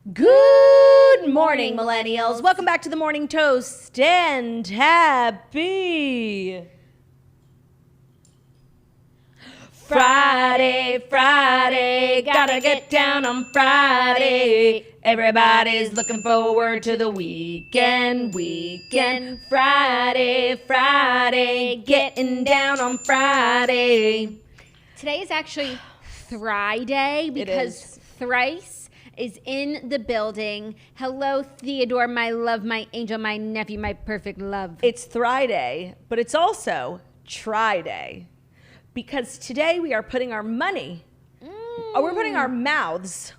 Good morning, millennials. Welcome back to the Morning Toast and happy Friday, gotta get down on Friday. Everybody's looking forward to the weekend. Friday, getting down on Friday. Today is actually Tryday because thrice is in the building. Hello, Theodore, my love, my angel, my nephew, my perfect love. It's Tryday, but it's also Tryday. Because today we are putting our money, we're putting our mouths.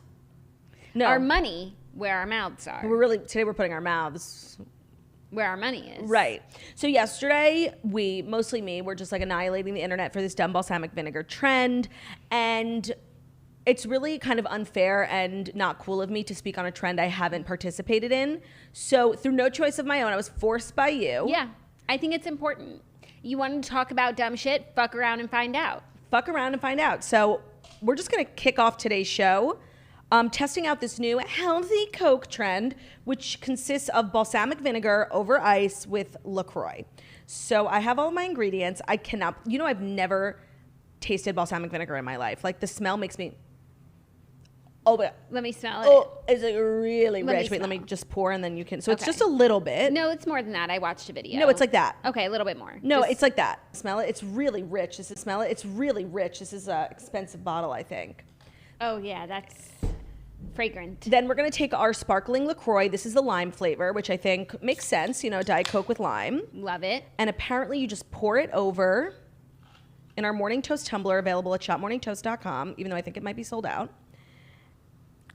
No. Our money where our mouths are. Today we're putting our mouths where our money is. Right. So yesterday, mostly me, were just like annihilating the internet for this dumb balsamic vinegar trend. And it's really kind of unfair and not cool of me to speak on a trend I haven't participated in. So through no choice of my own, I was forced by you. Yeah, I think it's important. You want to talk about dumb shit? Fuck around and find out. Fuck around and find out. So we're just going to kick off today's show testing out this new healthy Coke trend, which consists of balsamic vinegar over ice with LaCroix. So I have all my ingredients. I cannot, I've never tasted balsamic vinegar in my life. Like the smell makes me, let me smell it. Oh, it's like really rich. Wait, smell. let me just pour and then you can, so it's just a little bit. No, it's more than that. I watched a video. No, it's like that. Okay, a little bit more. No, it's like that. Smell it. It's really rich. Smell it. It's really rich. This is an expensive bottle, I think. Oh yeah, that's fragrant. Then we're going to take our sparkling LaCroix. This is the lime flavor, which I think makes sense. Diet Coke with lime. Love it. And apparently you just pour it over in our Morning Toast tumbler, available at shopmorningtoast.com, even though I think it might be sold out.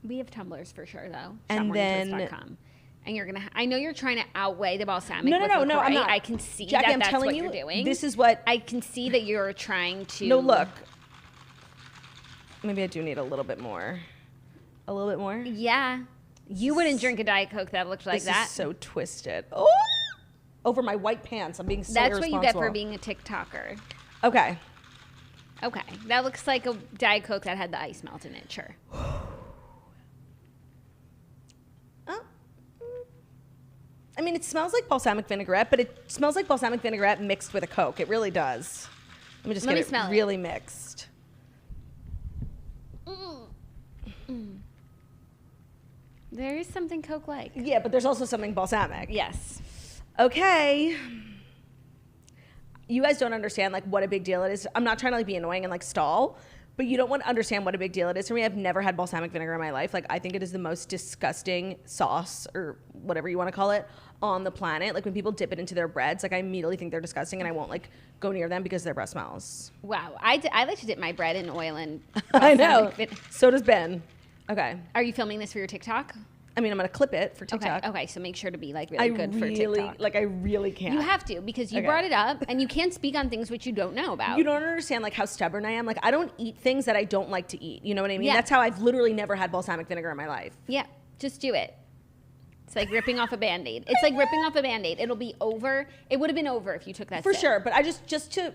We have tumblers for sure, though. And then, shopmorningtoast.com. And I know you're trying to outweigh the balsamic. No, I'm not. I can see Jackie, that's telling what you, you're doing. This is what I can see that you're trying to. No, look. Maybe I do need a little bit more. A little bit more? Yeah. You wouldn't drink a Diet Coke that looked like that. This is so twisted. Oh! Over my white pants. I'm being so irresponsible. That's what you get for being a TikToker. Okay. Okay. That looks like a Diet Coke that had the ice melt in it. Sure. I mean, it smells like balsamic vinaigrette, but it smells like balsamic vinaigrette mixed with a Coke. It really does. Let me just get it really mixed. There is something Coke-like. Yeah, but there's also something balsamic. Yes. Okay. You guys don't understand, what a big deal it is. I'm not trying to, be annoying and, stall, but you don't want to understand what a big deal it is for me. I've never had balsamic vinegar in my life. I think it is the most disgusting sauce, or whatever you want to call it, on the planet. When people dip it into their breads, I immediately think they're disgusting, and I won't, go near them because their breath smells. Wow. I like to dip my bread in oil and I know. So does Ben. Okay. Are you filming this for your TikTok? I mean, I'm going to clip it for TikTok. Okay, so make sure to be really good for TikTok. I really can't. You have to, because you brought it up, and you can't speak on things which you don't know about. You don't understand how stubborn I am. I don't eat things that I don't like to eat. You know what I mean? Yeah. That's how I've literally never had balsamic vinegar in my life. Yeah, just do it. It's like ripping off a Band-Aid. It's like ripping off a Band-Aid. It'll be over. It would have been over if you took that For sip. sure, but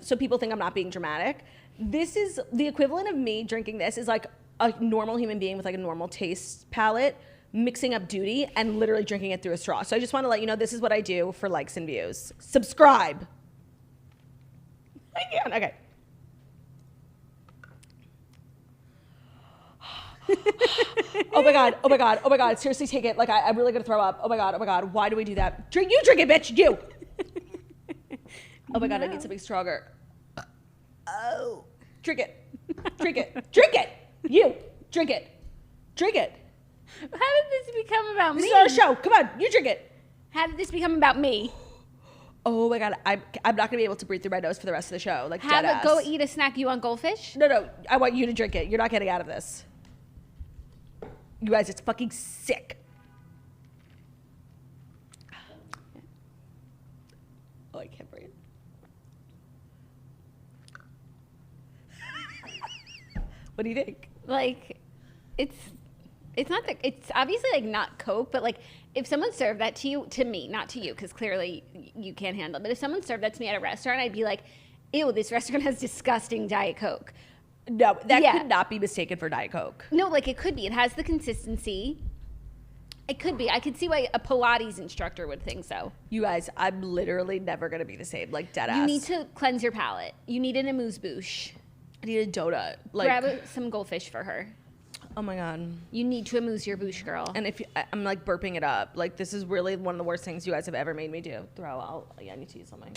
so people think I'm not being dramatic, this is the equivalent of me drinking this is a normal human being with a normal taste palette mixing up duty and literally drinking it through a straw. So I just want to let you know this is what I do for likes and views. Subscribe. I can't. Okay. Oh my god. Seriously, take it. I'm really gonna throw up. Oh my god. Why do we do that? You drink it, bitch. You. Oh my god, I need something stronger. Oh. Drink it. You. Drink it. How did this become about me? This is our show. Come on, you drink it. How did this become about me? Oh my god, I'm not gonna be able to breathe through my nose for the rest of the show. Go eat a snack. You want goldfish? No, I want you to drink it. You're not getting out of this. You guys, it's fucking sick. Oh, I can't breathe. What do you think? It's not that, it's obviously not Coke, but if someone served that to me, not to you, because clearly you can't handle it, but if someone served that to me at a restaurant, I'd be like, ew, this restaurant has disgusting Diet Coke. No, that could not be mistaken for Diet Coke. No, it could be. It has the consistency. It could be. I could see why a Pilates instructor would think so. You guys, I'm literally never going to be the same. Like, dead ass. You need to cleanse your palate. You need an amuse-bouche. I need a donut. Like, grab some goldfish for her. Oh my God. You need to amuse your bouche, girl. And if I'm like burping it up, like this is really one of the worst things you guys have ever made me do. I need to use something.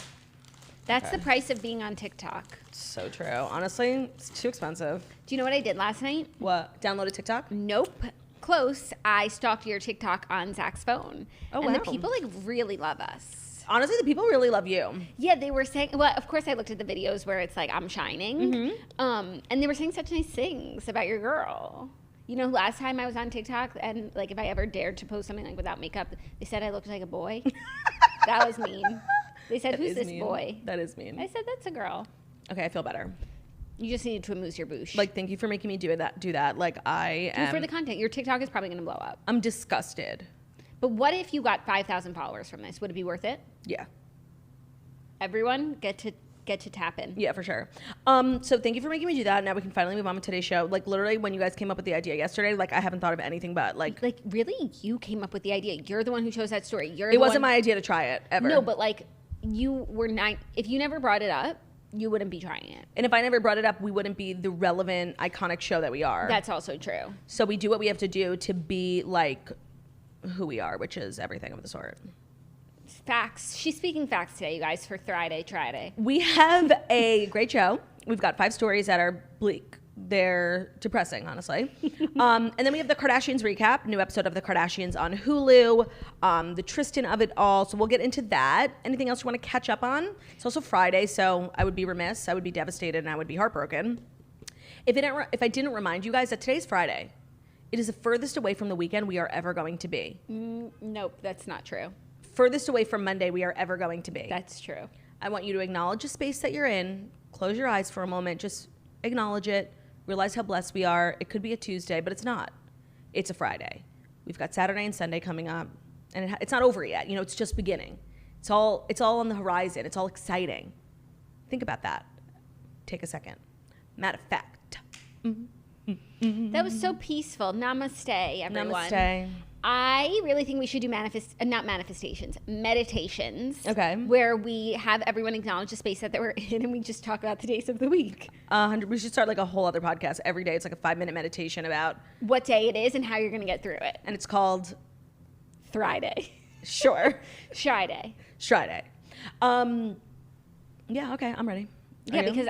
That's the price of being on TikTok. So true. Honestly, it's too expensive. Do you know what I did last night? What? Downloaded TikTok? Nope. Close. I stalked your TikTok on Zach's phone. Oh, and wow. the people like really love us. Honestly, the people really love you. Yeah, they were saying, well, of course I looked at the videos where it's like I'm shining. And they were saying such nice things about your girl. You know, last time I was on TikTok and like if I ever dared to post something like without makeup, they said I looked like a boy. That was mean. They said, who's this boy? That is mean. I said, that's a girl. Okay, I feel better. You just needed to amuse your bouche. Like, thank you for making me do that. Like, I am. For the content. Your TikTok is probably going to blow up. I'm disgusted. But what if you got 5,000 followers from this? Would it be worth it? Yeah. Everyone get to tap in. Yeah, for sure. So thank you for making me do that. Now we can finally move on with today's show. Like, literally, when you guys came up with the idea yesterday, like, I haven't thought of anything but like really, you came up with the idea. You're the one who chose that story. It wasn't my idea to try it ever. No, but like you were not. If you never brought it up, you wouldn't be trying it. And if I never brought it up, we wouldn't be the relevant, iconic show that we are. That's also true. So we do what we have to do to be like who we are, which is everything of the sort. Facts. She's speaking facts today, you guys, for Tryday. We have a great show. We've got 5 stories that are bleak. They're depressing, honestly. And then we have the Kardashians Recap, new episode of the Kardashians on Hulu, the Tristan of it all. So we'll get into that. Anything else you want to catch up on? It's also Friday, so I would be remiss. I would be devastated, and I would be heartbroken if I didn't remind you guys that today's Friday. It is the furthest away from the weekend we are ever going to be. Nope, that's not true. Furthest away from Monday we are ever going to be. That's true. I want you to acknowledge the space that you're in. Close your eyes for a moment. Just acknowledge it. Realize how blessed we are. It could be a Tuesday, but it's not. It's a Friday. We've got Saturday and Sunday coming up, and it's not over yet. You know, it's just beginning. It's all on the horizon. It's all exciting. Think about that. Take a second. Matter of fact. That was so peaceful. Namaste, everyone. Namaste. I really think we should do meditations. Okay. Where we have everyone acknowledge the space that we're in and we just talk about the days of the week. We should start like a whole other podcast every day. It's like a 5-minute meditation about what day it is and how you're going to get through it. And it's called Tryday. Sure. Tryday. Yeah, okay, I'm ready. Yeah, because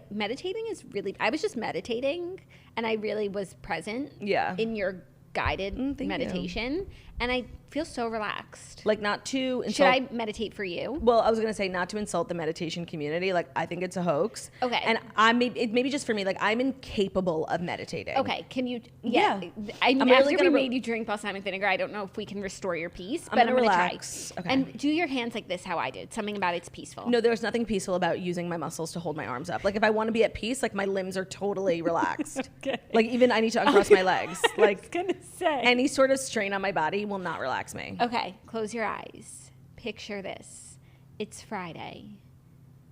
meditating is really, I was just meditating and I really was present in your guided meditation and I feel so relaxed. Like, not to insult. Should I meditate for you? Well, I was going to say not to insult the meditation community. Like, I think it's a hoax. Okay. And maybe just for me, like, I'm incapable of meditating. Okay. Can you? Yeah. I mean, after we made you drink balsamic vinegar, I don't know if we can restore your peace, but I'm going to try. Okay. And do your hands like this, how I did. Something about it's peaceful. No, there's nothing peaceful about using my muscles to hold my arms up. Like, if I want to be at peace, like, my limbs are totally relaxed. Okay. Like, even I need to uncross my legs. Like, I was going to say. Any sort of strain on my body will not relax me. Okay. Close your eyes. Picture this. It's Friday.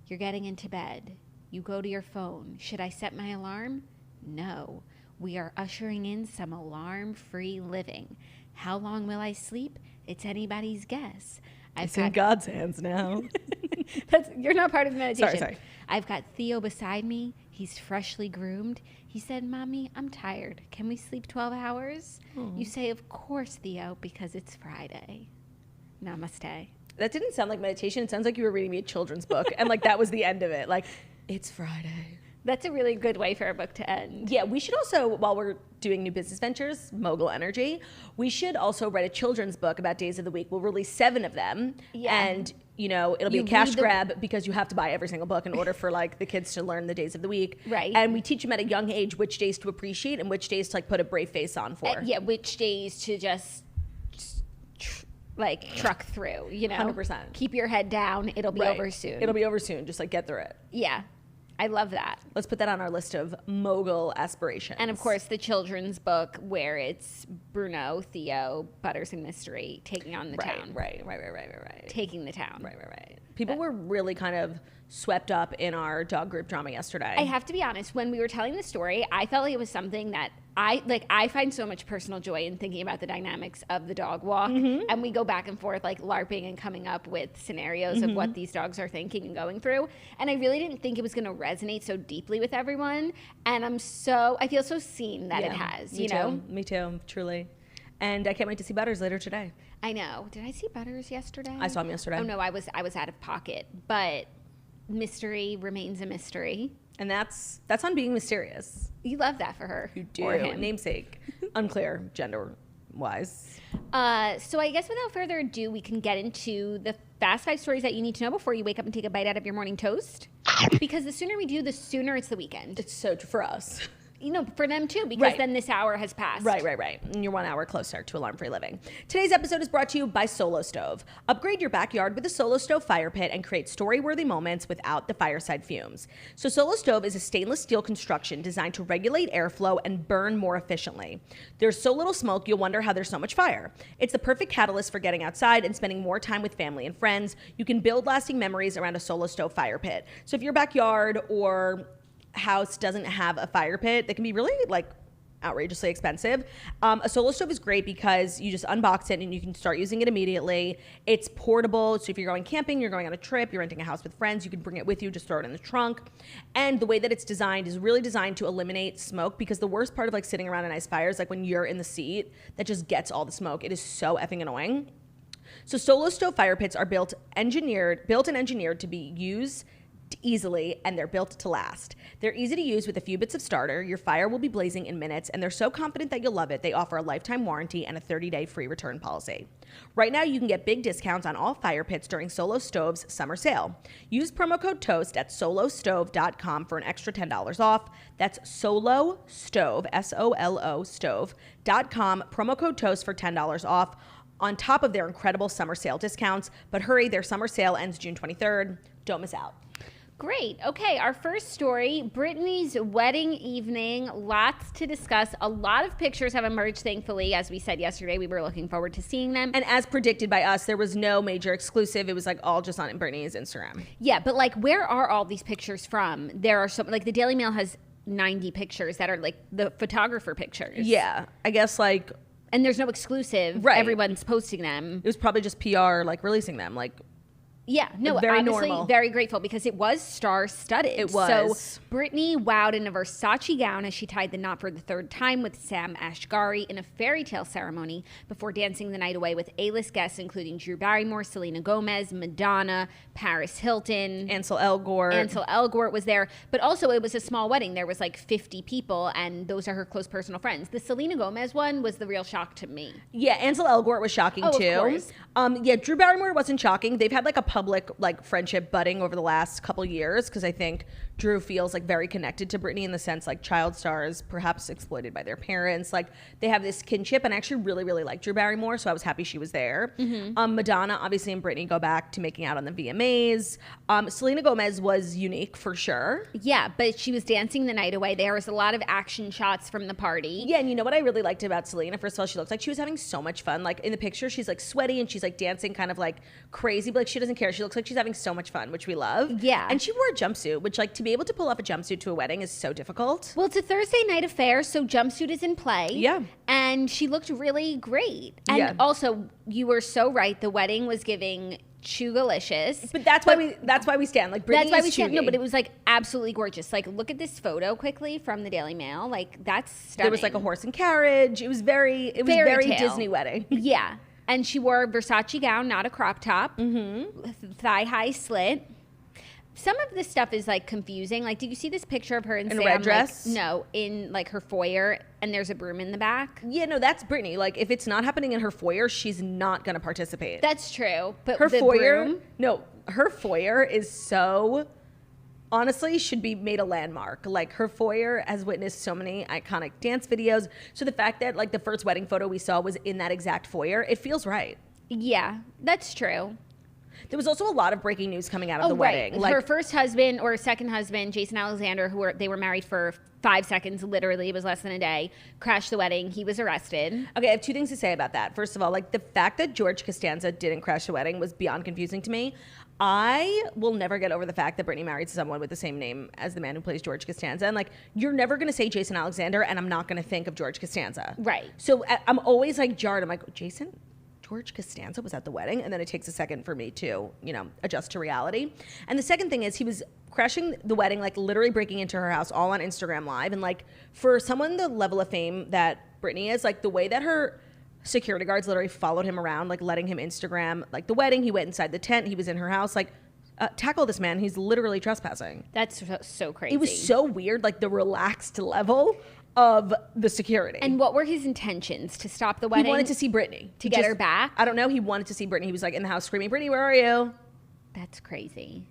You're getting into bed. You go to your phone. Should I set my alarm? No. We are ushering in some alarm-free living. How long will I sleep? It's anybody's guess. It's in God's hands now. You're not part of the meditation. Sorry. I've got Theo beside me. He's freshly groomed. He said, Mommy, I'm tired. Can we sleep 12 hours? You say, of course, Theo, because it's Friday. Namaste. That didn't sound like meditation. It sounds like you were reading me a children's book. And like that was the end of it. Like, it's Friday. That's a really good way for a book to end. Yeah, we should also, while we're doing new business ventures, mogul energy, we should also write a children's book about days of the week. We'll release 7 of them. Yeah. And, you know, it'll be a cash grab because you have to buy every single book in order for like the kids to learn the days of the week. Right. And we teach them at a young age which days to appreciate and which days to like put a brave face on for. Which days to just truck through, you know. 100%. Keep your head down. It'll be over soon. It'll be over soon. Just like get through it. Yeah. I love that. Let's put that on our list of mogul aspirations. And of course, the children's book where it's Bruno, Theo, Butters and Mystery taking on the town. Right. Taking the town. Right. People were really kind of swept up in our dog group drama yesterday. I have to be honest, when we were telling the story, I felt like it was something that I find so much personal joy in thinking about the dynamics of the dog walk, and we go back and forth like LARPing and coming up with scenarios of what these dogs are thinking and going through. And I really didn't think it was going to resonate so deeply with everyone. And I feel so seen that it has. Me too, truly. And I can't wait to see Butters later today. I know. Did I see Butters yesterday? I saw him yesterday. Oh no, I was out of pocket, but mystery remains a mystery. And that's on being mysterious. You love that for her. You do. Or him. Namesake. Unclear gender-wise. So I guess without further ado, we can get into the fast 5 stories that you need to know before you wake up and take a bite out of your morning toast. Because the sooner we do, the sooner it's the weekend. It's so true for us. For them too, because then this hour has passed. Right. And you're 1 hour closer to alarm-free living. Today's episode is brought to you by Solo Stove. Upgrade your backyard with a Solo Stove fire pit and create story-worthy moments without the fireside fumes. So Solo Stove is a stainless steel construction designed to regulate airflow and burn more efficiently. There's so little smoke, you'll wonder how there's so much fire. It's the perfect catalyst for getting outside and spending more time with family and friends. You can build lasting memories around a Solo Stove fire pit. So if your backyard or house doesn't have a fire pit, they can be really outrageously expensive. A Solo Stove is great because you just unbox it and you can start using it immediately. It's portable, so if you're going camping, you're going on a trip, you're renting a house with friends, you can bring it with you, just throw it in the trunk. And the way that it's designed is really designed to eliminate smoke, because the worst part of sitting around a nice fire is when you're in the seat that just gets all the smoke. It is so effing annoying. So Solo Stove fire pits are built and engineered to be used easily, and they're built to last. They're easy to use with a few bits of starter. Your fire will be blazing in minutes, and they're so confident that you'll love it. They offer a lifetime warranty and a 30-day free return policy. Right now, you can get big discounts on all fire pits during Solo Stove's summer sale. Use promo code TOAST at solostove.com for an extra $10 off. That's Solo Stove, S-O-L-O stove.com, promo code TOAST for $10 off on top of their incredible summer sale discounts. But hurry, their summer sale ends June 23rd. Don't miss out. Great. Okay, our first story, Britney's wedding evening. Lots to discuss. A lot of pictures have emerged, thankfully. As we said yesterday, we were looking forward to seeing them. And as predicted by us, there was no major exclusive. It was all just on Britney's Instagram. Yeah, but where are all these pictures from? There are some, the Daily Mail has 90 pictures that are the photographer pictures. Yeah, I guess and there's no exclusive. Right. Everyone's posting them. It was probably just PR, releasing them. Yeah, no, very honestly, normal. Very grateful because it was star-studded. It was. So Britney wowed in a Versace gown as she tied the knot for the 3rd time with Sam Asghari in a fairy tale ceremony before dancing the night away with A-list guests including Drew Barrymore, Selena Gomez, Madonna, Paris Hilton. Ansel Elgort was there. But also it was a small wedding. There was 50 people, and those are her close personal friends. The Selena Gomez one was the real shock to me. Yeah, Ansel Elgort was shocking too. Of course. Yeah, Drew Barrymore wasn't shocking. They've had a public friendship budding over the last couple years, because I think Drew feels very connected to Britney in the sense child stars perhaps exploited by their parents. They have this kinship, and I actually really, really like Drew Barrymore, so I was happy she was there. Madonna, obviously, and Britney go back to making out on the VMAs. Selena Gomez was unique for sure. Yeah, but she was dancing the night away. There was a lot of action shots from the party. Yeah, and you know what I really liked about Selena? First of all, she looked like she was having so much fun. In the picture, she's sweaty and she's dancing kind of crazy, but she doesn't care. She looks like she's having so much fun, which we love. Yeah. And she wore a jumpsuit, which to be able to pull off a jumpsuit to a wedding is so difficult. Well, it's a Thursday night affair, so jumpsuit is in play. Yeah. And she looked really great. And also, you were so right. The wedding was giving Chugalicious. But that's why we stand. Britney that's why we is stand. Chugy. No, but it was absolutely gorgeous. Look at this photo quickly from the Daily Mail. That's stunning. There was a horse and carriage. It was very Disney wedding. Yeah. And she wore a Versace gown, not a crop top. Thigh-high slit. Some of this stuff is confusing. Did you see this picture of her in a red dress? No, in her foyer, and there's a broom in the back. Yeah, no, that's Britney. If it's not happening in her foyer, she's not gonna participate. That's true. But her foyer, broom? her foyer is so, honestly, should be made a landmark. Her foyer has witnessed so many iconic dance videos. So the fact that the first wedding photo we saw was in that exact foyer, it feels right. Yeah, that's true. There was also a lot of breaking news coming out of the wedding. Like her first husband or second husband, Jason Alexander, they were married for 5 seconds, literally, it was less than a day, crashed the wedding. He was arrested. Okay, I have 2 things to say about that. First of all, like the fact that George Costanza didn't crash the wedding was beyond confusing to me. I will never get over the fact that Britney married someone with the same name as the man who plays George Costanza. And like, you're never going to say Jason Alexander, and I'm not going to think of George Costanza. Right. So I'm always like jarred. I'm like, George Costanza was at the wedding? And then it takes a second for me to, adjust to reality. And the second thing is he was crashing the wedding, like literally breaking into her house all on Instagram Live. And like, for someone the level of fame that Britney is, like the way that her security guards literally followed him around, like letting him Instagram like the wedding. He went inside the tent. He was in her house. Like, tackle this man. He's literally trespassing. That's so crazy. It was so weird, like the relaxed level of the security. And what were his intentions? To stop the wedding? He wanted to see Britney. To get her back? I don't know. He wanted to see Britney. He was like in the house screaming, Britney, where are you? That's crazy.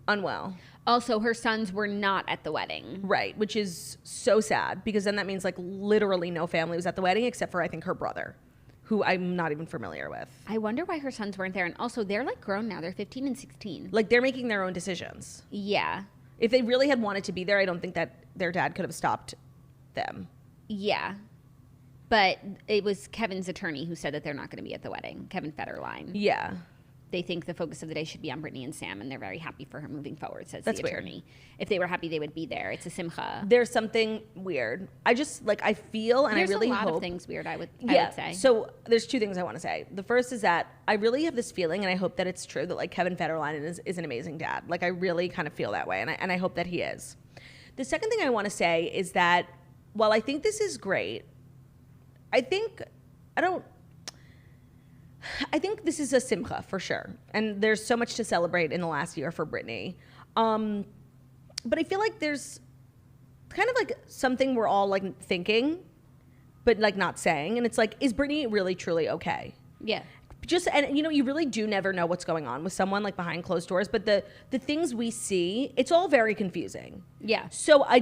Unwell. Also, her sons were not at the wedding. Right, which is so sad because then that means like literally no family was at the wedding except for I think her brother, who I'm not even familiar with. I wonder why her sons weren't there. And also, they're like grown now. They're 15 and 16. Like they're making their own decisions. Yeah. If they really had wanted to be there, I don't think that their dad could have stopped them. Yeah. But it was Kevin's attorney who said that they're not going to be at the wedding. Kevin Federline. Yeah. They think the focus of the day should be on Britney and Sam, and they're very happy for her moving forward, says That's the attorney. Weird. If they were happy, they would be there. It's a simcha. There's something weird. I just, like, I feel, and there's I really hope. There's a lot of things weird, I would say. So there's 2 things I want to say. The first is that I really have this feeling, and I hope that it's true, that, like, Kevin Federline is an amazing dad. Like, I really kind of feel that way, and I hope that he is. The second thing I want to say is that while I think this is great, I think this is a simcha for sure. And there's so much to celebrate in the last year for Britney. But I feel like there's kind of like something we're all like thinking, but like not saying. And it's like, is Britney really truly okay? Yeah. And you really do never know what's going on with someone like behind closed doors, but the things we see, it's all very confusing. Yeah. So I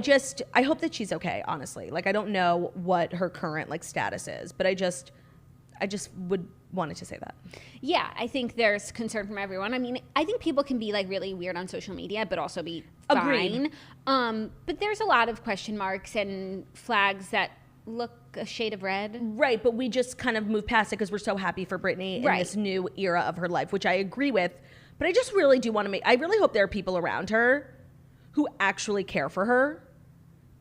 hope that she's okay, honestly. Like, I don't know what her current like status is, but I just wanted to say that. Yeah, I think there's concern from everyone. I mean, I think people can be like really weird on social media, but also be fine. But there's a lot of question marks and flags that look a shade of red. Right, but we just kind of move past it because we're so happy for Britney in this new era of her life, which I agree with. But I just really do want to I really hope there are people around her who actually care for her,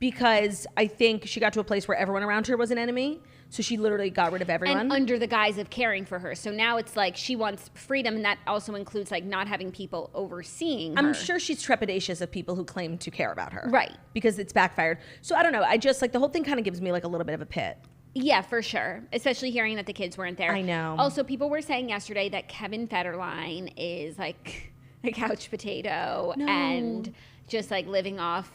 because I think she got to a place where everyone around her was an enemy. So she literally got rid of everyone. And under the guise of caring for her. So now it's like she wants freedom, and that also includes like not having people overseeing her. I'm sure she's trepidatious of people who claim to care about her. Right. Because it's backfired. So I don't know. I just like the whole thing kind of gives me like a little bit of a pit. Yeah, for sure. Especially hearing that the kids weren't there. I know. Also, people were saying yesterday that Kevin Federline is like a couch potato and just like living off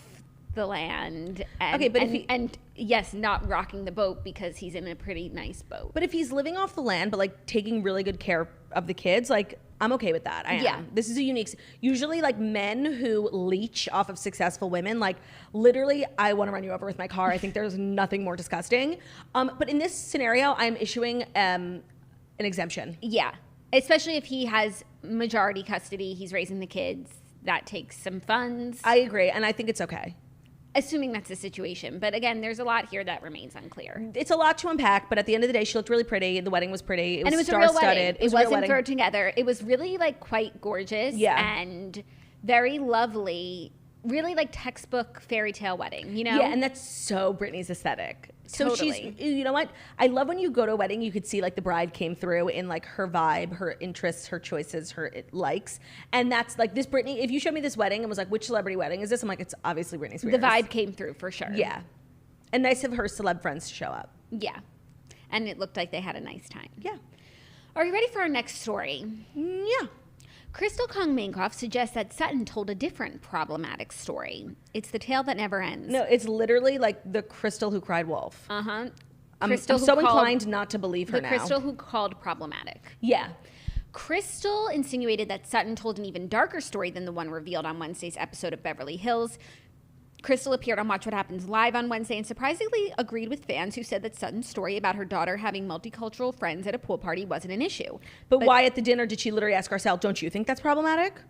the land and yes, not rocking the boat because he's in a pretty nice boat. But if he's living off the land but like taking really good care of the kids, like I'm okay with that. I am. Yeah. This is a unique, usually like men who leech off of successful women, like literally I want to run you over with my car. I think there's nothing more disgusting. But in this scenario, I'm issuing an exemption. Yeah. Especially if he has majority custody, he's raising the kids. That takes some funds. I agree, and I think it's okay. Assuming that's the situation. But again, there's a lot here that remains unclear. It's a lot to unpack, but at the end of the day, she looked really pretty. The wedding was pretty. It was star-studded. It wasn't thrown together. It was really like quite gorgeous and very lovely. Really like textbook fairy tale wedding, you know? Yeah, and that's so Britney's aesthetic. So totally. you know what? I love when you go to a wedding, you could see like the bride came through in like her vibe, her interests, her choices, her likes. And that's like this Britney, if you showed me this wedding and was like, which celebrity wedding is this? I'm like, it's obviously Britney Spears. The vibe came through for sure. Yeah. And nice of her celeb friends to show up. Yeah. And it looked like they had a nice time. Yeah. Are you ready for our next story? Yeah. Crystal Kong Minkoff suggests that Sutton told a different problematic story. It's the tale that never ends. No, it's literally like the Crystal who cried wolf. Uh-huh. I'm so inclined not to believe her now. The Crystal who called problematic. Yeah. Crystal insinuated that Sutton told an even darker story than the one revealed on Wednesday's episode of Beverly Hills. Crystal appeared on Watch What Happens Live on Wednesday and surprisingly agreed with fans who said that Sutton's story about her daughter having multicultural friends at a pool party wasn't an issue. But why at the dinner did she literally ask Garcelle, don't you think that's problematic?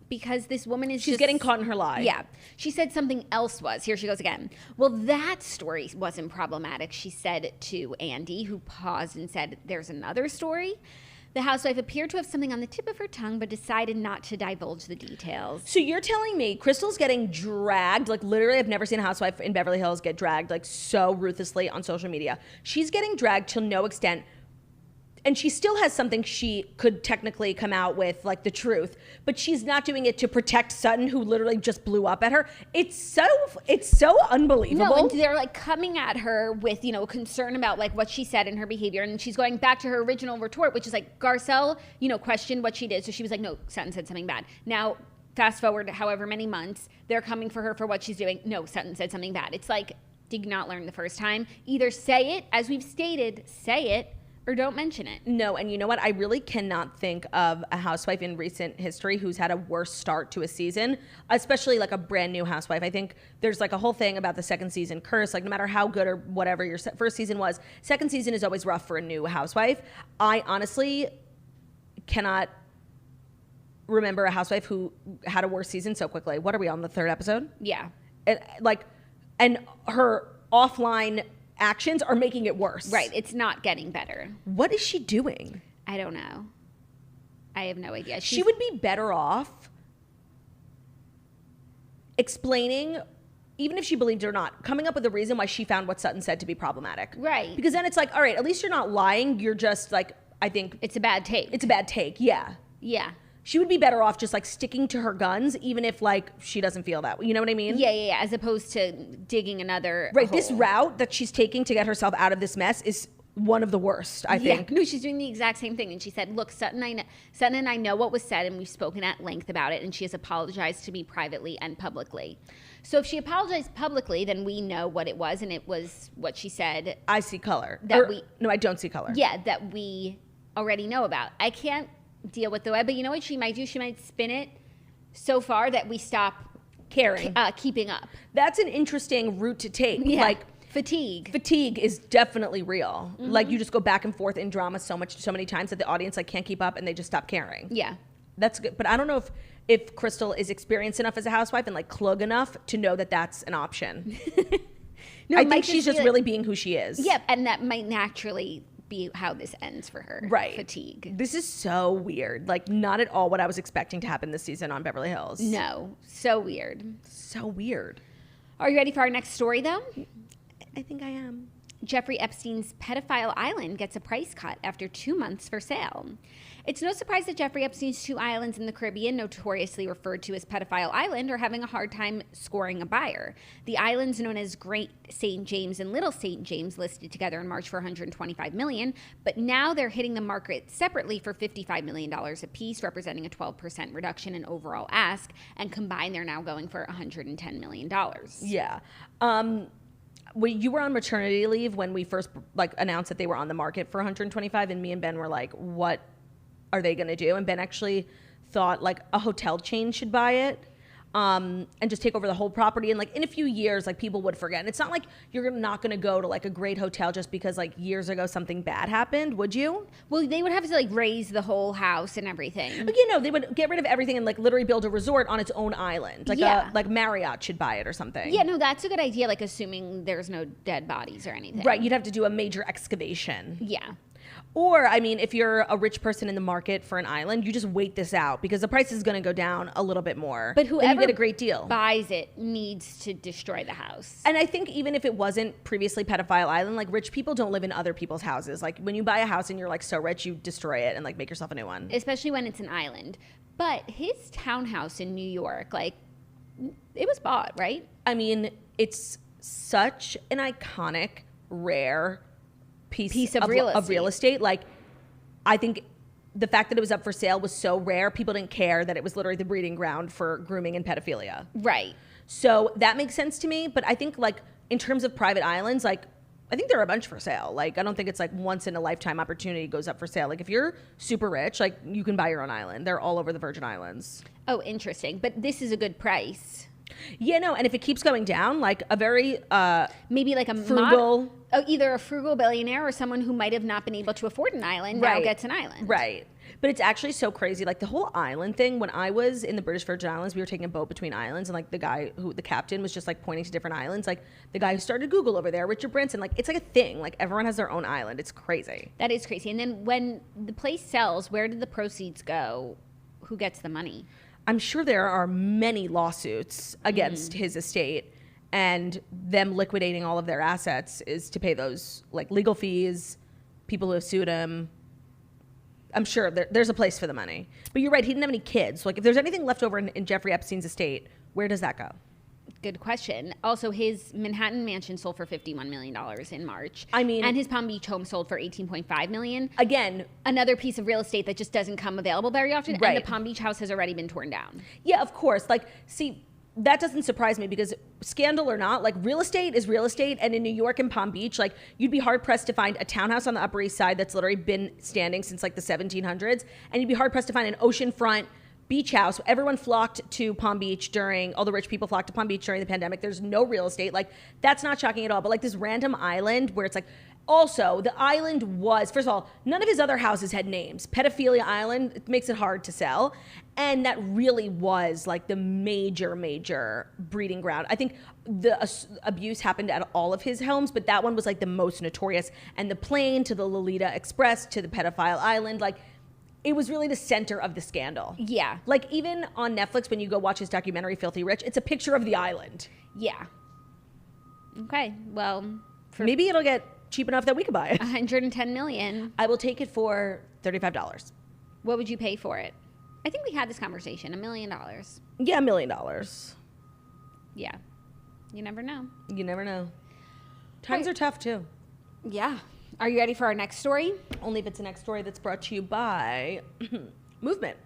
Because this woman is She's getting caught in her lie. Yeah. She said something else was. Here she goes again. Well, that story wasn't problematic, she said to Andy, who paused and said, there's another story. The housewife appeared to have something on the tip of her tongue, but decided not to divulge the details. So you're telling me Crystal's getting dragged, like literally I've never seen a housewife in Beverly Hills get dragged like so ruthlessly on social media. She's getting dragged to no extent. And she still has something she could technically come out with, like the truth, but she's not doing it to protect Sutton, who literally just blew up at her. It's so unbelievable. No, and they're like coming at her with, you know, concern about like what she said and her behavior, and she's going back to her original retort, which is like Garcelle, you know, questioned what she did, so she was like, no, Sutton said something bad. Now, fast forward however many months, they're coming for her for what she's doing. No, Sutton said something bad. It's like, did you not learn the first time? Either say it, as we've stated, say it, or don't mention it. No, and you know what? I really cannot think of a housewife in recent history who's had a worse start to a season, especially like a brand new housewife. I think there's like a whole thing about the second season curse. Like no matter how good or whatever your first season was, second season is always rough for a new housewife. I honestly cannot remember a housewife who had a worse season so quickly. What are we on, the third episode? Yeah. And her offline actions are making it worse. Right. It's not getting better. What is she doing? I don't know. I have no idea. She would be better off explaining, even if she believed it or not, coming up with a reason why she found what Sutton said to be problematic. Right. Because then it's like, all right, at least you're not lying. You're just like, I think it's a bad take. It's a bad take. Yeah. Yeah. She would be better off just like sticking to her guns, even if like she doesn't feel that way. You know what I mean? Yeah. As opposed to digging another right. hole. This route that she's taking to get herself out of this mess is one of the worst, I think. No, she's doing the exact same thing. And she said, look, Sutton and I know what was said, and we've spoken at length about it, and she has apologized to me privately and publicly. So if she apologized publicly, then we know what it was, and it was what she said. I see color. No, I don't see color. Yeah, that we already know about. I can't deal with the way, but you know what she might do? She might spin it so far that we stop caring, keeping up. That's an interesting route to take. Yeah. Like fatigue is definitely real. Mm-hmm. Like you just go back and forth in drama so many times that the audience like can't keep up and they just stop caring. Yeah, that's good. But I don't know if Crystal is experienced enough as a housewife and like klug enough to know that that's an option. No, I think she's just really being who she is. Yeah, and that might naturally be how this ends for her. Right. Fatigue. This is so weird. Like not at all what I was expecting to happen this season on Beverly Hills. No. So weird. So weird. Are you ready for our next story though? I think I am. Jeffrey Epstein's Pedophile Island gets a price cut after 2 months for sale. It's no surprise that Jeffrey Epstein's 2 islands in the Caribbean, notoriously referred to as Pedophile Island, are having a hard time scoring a buyer. The islands known as Great St. James and Little St. James listed together in March for $125 million, but now they're hitting the market separately for $55 million apiece, representing a 12% reduction in overall ask, and combined they're now going for $110 million. Yeah. You were on maternity leave when we first like announced that they were on the market for 125, and me and Ben were like, what are they going to do? And Ben actually thought like a hotel chain should buy it and just take over the whole property. And like in a few years, like people would forget. And it's not like you're not going to go to like a great hotel just because like years ago something bad happened, would you? Well, they would have to like raise the whole house and everything. But they would get rid of everything and like literally build a resort on its own island. Like like Marriott should buy it or something. Yeah, no, that's a good idea. Like assuming there's no dead bodies or anything. Right, you'd have to do a major excavation. Yeah. Or, I mean, if you're a rich person in the market for an island, you just wait this out because the price is going to go down a little bit more. But whoever you get a great deal. Buys it needs to destroy the house. And I think even if it wasn't previously Pedophile Island, like rich people don't live in other people's houses. Like when you buy a house and you're like so rich, you destroy it and like make yourself a new one. Especially when it's an island. But his townhouse in New York, like it was bought, right? I mean, it's such an iconic, rare piece of real estate. Like I think the fact that it was up for sale was so rare, people didn't care that it was literally the breeding ground for grooming and pedophilia. Right. So that makes sense to me. But I think like in terms of private islands, like I think there are a bunch for sale. Like I don't think it's like once in a lifetime opportunity goes up for sale. Like if you're super rich, like you can buy your own island. They're all over the Virgin Islands. Oh, interesting. But this is a good price. Yeah, no, and if it keeps going down, like a very maybe like a frugal, either a frugal billionaire or someone who might have not been able to afford an island now gets an island. Right. But it's actually so crazy. Like the whole island thing, when I was in the British Virgin Islands, we were taking a boat between islands, and like the captain was just like pointing to different islands. Like the guy who started Google over there, Richard Branson, like it's like a thing. Like everyone has their own island. It's crazy. That is crazy. And then when the place sells, where did the proceeds go? Who gets the money? I'm sure there are many lawsuits against his estate, and them liquidating all of their assets is to pay those like legal fees, people who have sued him. I'm sure there's a place for the money. But you're right, he didn't have any kids. So like if there's anything left over in Jeffrey Epstein's estate, where does that go? Good question. Also, his Manhattan mansion sold for $51 million in March. I mean, and his Palm Beach home sold for $18.5 million. Again, another piece of real estate that just doesn't come available very often. Right. And the Palm Beach house has already been torn down. Yeah, of course. Like, see, that doesn't surprise me because scandal or not, like real estate is real estate. And in New York and Palm Beach, like you'd be hard pressed to find a townhouse on the Upper East Side that's literally been standing since like the 1700s. And you'd be hard pressed to find an oceanfront beach house. Everyone flocked to Palm Beach all the rich people flocked to Palm Beach during the pandemic. There's no real estate. Like that's not shocking at all. But like this random island where it's like, also the island was, first of all, none of his other houses had names. Pedophilia Island, it makes it hard to sell. And that really was like the major breeding ground. I think the abuse happened at all of his homes, but that one was like the most notorious. And the plane to the Lolita Express to the Pedophile Island, like it was really the center of the scandal. Yeah. Like even on Netflix, when you go watch his documentary, Filthy Rich, it's a picture of the island. Yeah. Okay. Well, maybe it'll get cheap enough that we could buy it. $110 million. I will take it for $35. What would you pay for it? I think we had this conversation. $1 million. Yeah, $1 million. Yeah. You never know. You never know. Times are tough too. Yeah. Are you ready for our next story? Only if it's a next story that's brought to you by Movement.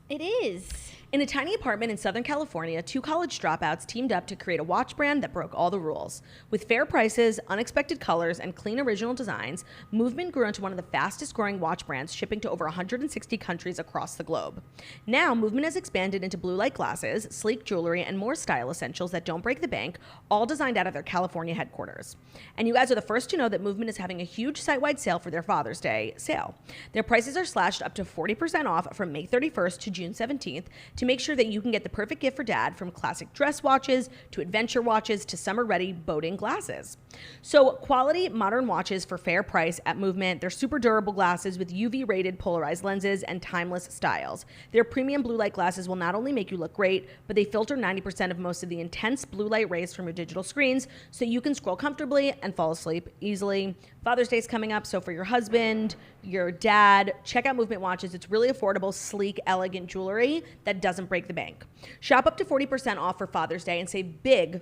It is. In a tiny apartment in Southern California, two college dropouts teamed up to create a watch brand that broke all the rules. With fair prices, unexpected colors, and clean original designs, Movement grew into one of the fastest growing watch brands, shipping to over 160 countries across the globe. Now, Movement has expanded into blue light glasses, sleek jewelry, and more style essentials that don't break the bank, all designed out of their California headquarters. And you guys are the first to know that Movement is having a huge site-wide sale for their Father's Day sale. Their prices are slashed up to 40% off from May 31st to June 17th to make sure that you can get the perfect gift for dad, from classic dress watches to adventure watches to summer-ready boating glasses. So quality modern watches for fair price at Movement. They're super durable glasses with UV-rated polarized lenses and timeless styles. Their premium blue light glasses will not only make you look great, but they filter 90% of most of the intense blue light rays from your digital screens so you can scroll comfortably and fall asleep easily. Father's Day is coming up, so for your husband, your dad, check out Movement watches. It's really affordable, sleek, elegant jewelry that doesn't break the bank. Shop up to 40% off for Father's Day and save big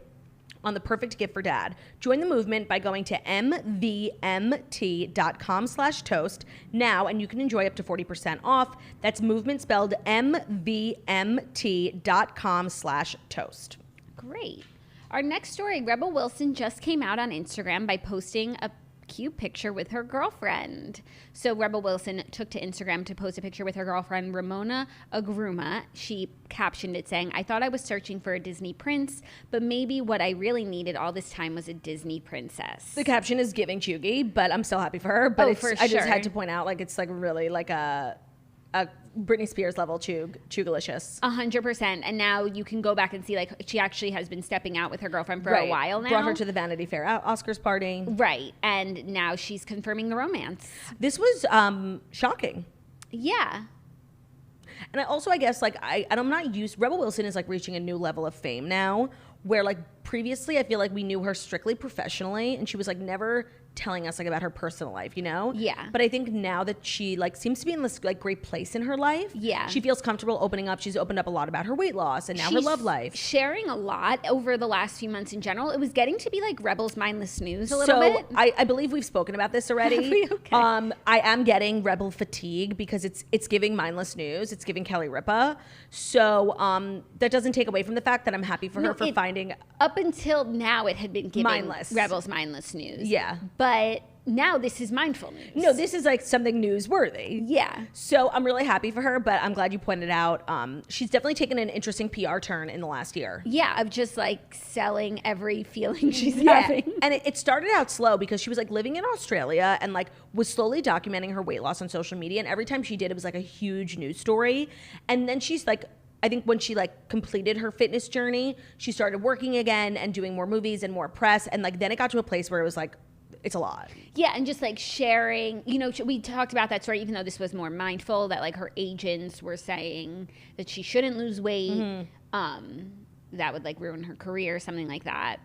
on the perfect gift for dad. Join the movement by going to mvmt.com/toast now, and you can enjoy up to 40% off. That's Movement spelled mvmt.com/toast. Great. Our next story, Rebel Wilson just came out on Instagram by posting a cute picture with her girlfriend. So Rebel Wilson took to Instagram to post a picture with her girlfriend, Ramona Agruma. She captioned it saying, "I thought I was searching for a Disney prince, but maybe what I really needed all this time was a Disney princess." The caption is giving chuggy, but I'm still happy for her. But I just had to point out, like, it's like really like a Britney Spears level chugalicious. 100%. And now you can go back and see, like, she actually has been stepping out with her girlfriend for a while now. Brought her to the Vanity Fair Oscars party. Right. And now she's confirming the romance. This was shocking. Yeah. And I guess, like, I'm not used. Rebel Wilson is like reaching a new level of fame now, where like previously I feel like we knew her strictly professionally, and she was like never telling us like about her personal life, you know? Yeah. But I think now that she like seems to be in this like great place in her life, yeah, she feels comfortable opening up. She's opened up a lot about her weight loss and now her love life. Sharing a lot over the last few months in general. It was getting to be like Rebel's mindless snooze a little bit. I believe we've spoken about this already. Okay. I am getting Rebel fatigue because it's giving mindless news. It's giving Kelly Ripa. So that doesn't take away from the fact that I'm happy for her for finding. Up until now, it had been giving mindless. Rebel's mindless news. Yeah. But now this is mindful news. No, this is like something newsworthy. Yeah. So I'm really happy for her, but I'm glad you pointed out she's definitely taken an interesting PR turn in the last year. Yeah, of just like selling every feeling she's having. And it started out slow because she was like living in Australia and like was slowly documenting her weight loss on social media. And every time she did, it was like a huge news story. And then she's like, I think when she like completed her fitness journey, she started working again and doing more movies and more press. And like then it got to a place where it was like, it's a lot. Yeah, and just like sharing, you know, we talked about that story, even though this was more mindful, that like her agents were saying that she shouldn't lose weight. That would like ruin her career, something like that.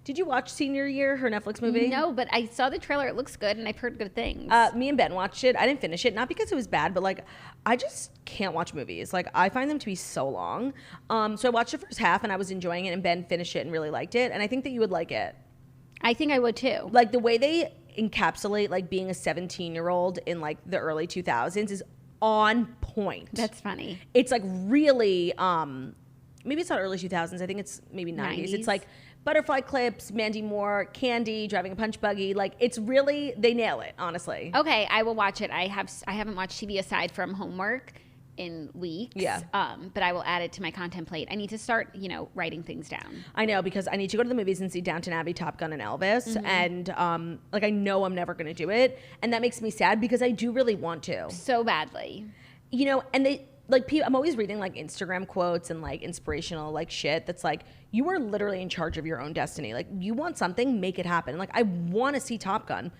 Did you watch Senior Year, her Netflix movie? No, but I saw the trailer. It looks good, and I've heard good things. Me and Ben watched it. I didn't finish it, not because it was bad, but like I just can't watch movies. Like I find them to be so long. So I watched the first half, and I was enjoying it, and Ben finished it and really liked it. And I think that you would like it. I think I would too. Like the way they encapsulate like being a 17-year-old in like the early 2000s is on point. That's funny. It's like really, maybe it's not early 2000s. I think it's maybe 90s. It's like butterfly clips, Mandy Moore, Candy, driving a punch buggy. Like it's really, they nail it, honestly. Okay, I will watch it. I haven't watched TV aside from homework in weeks. Yeah. But I will add it to my content plate. I need to start, writing things down. I know, because I need to go to the movies and see Downton Abbey, Top Gun, and Elvis. And like I know I'm never going to do it. And that makes me sad because I do really want to. So badly. And they, like, I'm always reading like Instagram quotes and like inspirational like shit that's like, you are literally in charge of your own destiny. Like you want something, make it happen. Like I want to see Top Gun.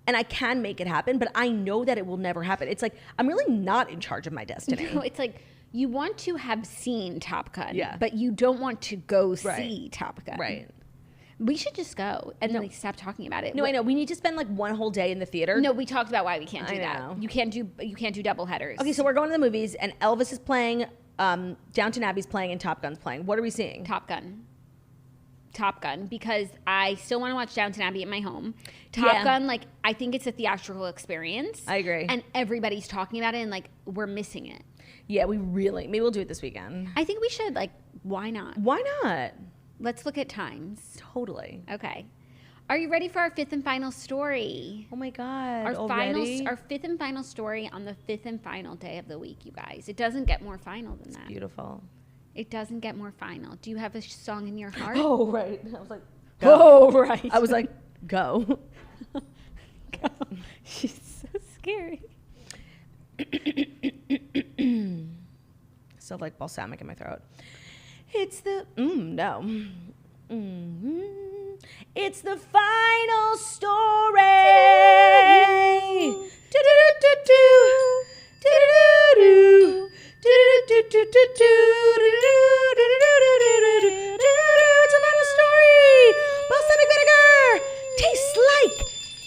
And I can make it happen, but I know that it will never happen. It's like, I'm really not in charge of my destiny. No, it's like, you want to have seen Top Gun, yeah, but you don't want to go see Top Gun. Right. We should just go and like stop talking about it. No, I know. We need to spend like one whole day in the theater. No, we talked about why we can't do I that. know. You can't do double headers. Okay, so we're going to the movies and Elvis is playing, Downton Abbey's playing, and Top Gun's playing. What are we seeing? Top Gun, because I still want to watch Downton Abbey at my home. Top Gun, like, I think it's a theatrical experience. I agree. And everybody's talking about it, and, like, we're missing it. Yeah, maybe we'll do it this weekend. I think we should. Like, why not? Why not? Let's look at times. Totally. Okay. Are you ready for our fifth and final story? Oh, my God. Our fifth and final story on the fifth and final day of the week, you guys. It doesn't get more final than that. Beautiful. It doesn't get more final. Do you have a song in your heart? Oh, right. I was like, go. Oh, right. I was like, go. Go. She's so scary. Still like balsamic in my throat. It's the, no. It's the final story. It's a little story. Balsamic vinegar tastes like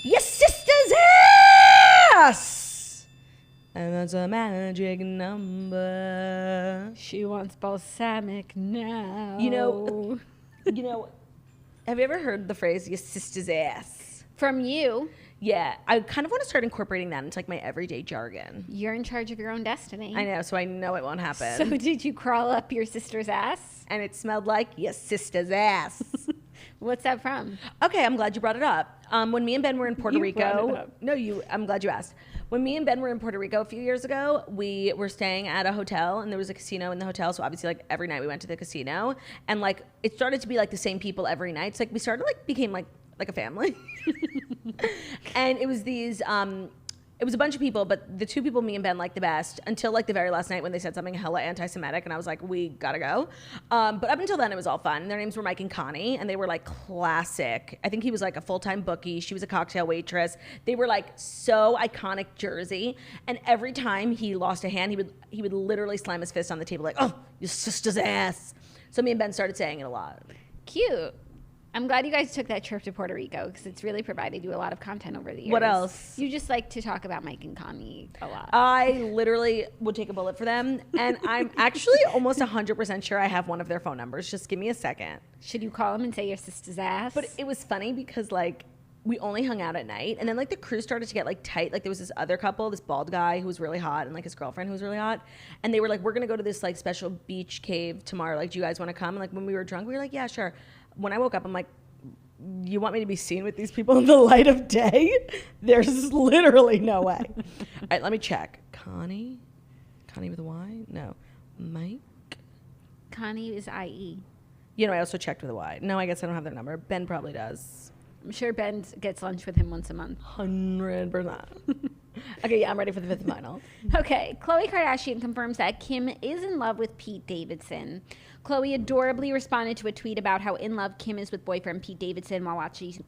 your sister's ass. And that's a magic number. She wants balsamic now. You know, have you ever heard the phrase your sister's ass? From you. Yeah, I kind of want to start incorporating that into like my everyday jargon. You're in charge of your own destiny. I know, so I know it won't happen. So did you crawl up your sister's ass? And it smelled like your sister's ass. What's that from? Okay, I'm glad you brought it up. When me and Ben were in Puerto Rico. I'm glad you asked. When me and Ben were in Puerto Rico a few years ago, we were staying at a hotel and there was a casino in the hotel. So obviously like every night we went to the casino and like it started to be like the same people every night. So like we started like became like a family. And it was these, it was a bunch of people, but the two people me and Ben liked the best until like the very last night when they said something hella anti-Semitic and I was like, we gotta go. But up until then it was all fun. Their names were Mike and Connie and they were like classic. I think he was like a full-time bookie. She was a cocktail waitress. They were like so iconic Jersey. And every time he lost a hand, he would literally slam his fist on the table like, oh, your sister's ass. So me and Ben started saying it a lot. Cute. I'm glad you guys took that trip to Puerto Rico because it's really provided you a lot of content over the years. What else? You just like to talk about Mike and Connie a lot. I literally would take a bullet for them. And I'm actually almost 100% sure I have one of their phone numbers. Just give me a second. Should you call them and say your sister's ass? But it was funny because like we only hung out at night. And then like the crew started to get like tight. Like there was this other couple, this bald guy who was really hot and like his girlfriend who was really hot. And they were like, we're going to go to this like special beach cave tomorrow. Like, do you guys want to come? And like when we were drunk, we were like, yeah, sure. When I woke up, I'm like, you want me to be seen with these people in the light of day? There's literally no way. All right, let me check. Connie with a Y? No. Mike? Connie is IE. You know, I also checked with a Y. No, I guess I don't have their number. Ben probably does. I'm sure Ben gets lunch with him once a month. 100%. Okay, yeah, I'm ready for the fifth and final. Okay, Khloe Kardashian confirms that Kim is in love with Pete Davidson. Khloe adorably responded to a tweet about how in love Kim is with boyfriend Pete Davidson while